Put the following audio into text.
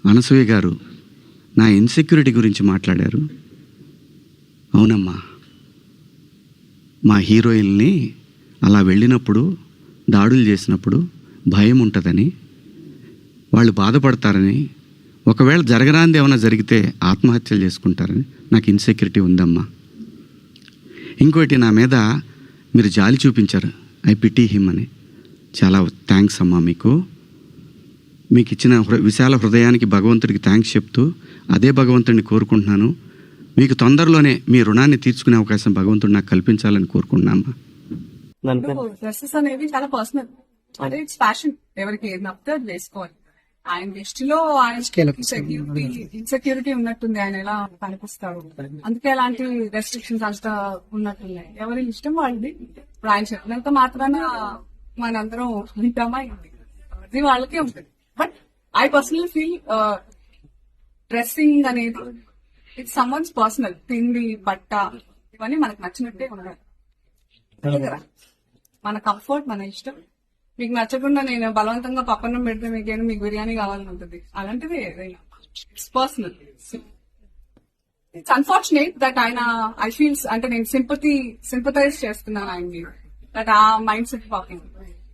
అనసూయ గారు నా ఇన్సెక్యూరిటీ గురించి మాట్లాడారు. అవునమ్మా, మా హీరోయిన్ని అలా వెళ్ళినప్పుడు దాడులు చేసినప్పుడు భయం ఉంటుందని, వాళ్ళు బాధపడతారని, ఒకవేళ జరగరాంది ఏమైనా జరిగితే ఆత్మహత్యలు చేసుకుంటారని నాకు ఇన్సెక్యూరిటీ ఉందమ్మా. ఇంకోటి, నా మీద మీరు జాలి చూపించారు, ఐ పిటీ హిమ్ అని. చాలా థ్యాంక్స్ అమ్మా. మీకు ఇచ్చిన విశాల హృదయానికి భగవంతుడికి థ్యాంక్స్ చెప్తూ అదే భగవంతుడిని కోరుకుంటున్నాను. మీకు తొందరలోనే మీ రుణాన్ని తీర్చుకునే అవకాశం భగవంతుడు నాకు కల్పించాలని కోరుకుంటున్నామ్మా. డ్రెస్సెస్ అనేది చాలా పర్సనల్, అదే ఇట్స్ ఫ్యాషన్. ఎవరికి ఏది నప్పితే అది వేసుకోవాలి. ఆయన దృష్టిలో ఆయన ఇన్సెక్యూరిటీ ఉన్నట్టుంది, ఆయన ఎలా కనిపిస్తాడు, అందుకే అలాంటి రెస్ట్రిక్షన్స్ అంతా ఉన్నట్టున్నాయి. ఎవరి ఇష్టం వాళ్ళది. ఇప్పుడు ఆయన చెప్పినంత మాత్రాన మనందరం వింటామా? అది వాళ్ళకే ఉంటుంది. But I personal feel dressing అనేది ఇట్స్ సమ్వన్స్ పర్సనల్. తిండి, బట్ట ఇవన్నీ మనకు నచ్చినట్టే ఉండాలి కదా. మన కంఫర్ట్, మన ఇష్టం. మీకు నచ్చకుండా నేను బలవంతంగా పప్పన్నం పెడితే మీకు బిర్యానీ కావాలని ఉంటుంది. అలాంటిది ఏదైనా it's personal. It's unfortunate that ఆయన ఐ ఫీల్స్ అంటే నేను సింపథైజ్ చేస్తున్నాను ఆయన్ని, దట్ ఆ మైండ్ సెట్ పాకింగ్.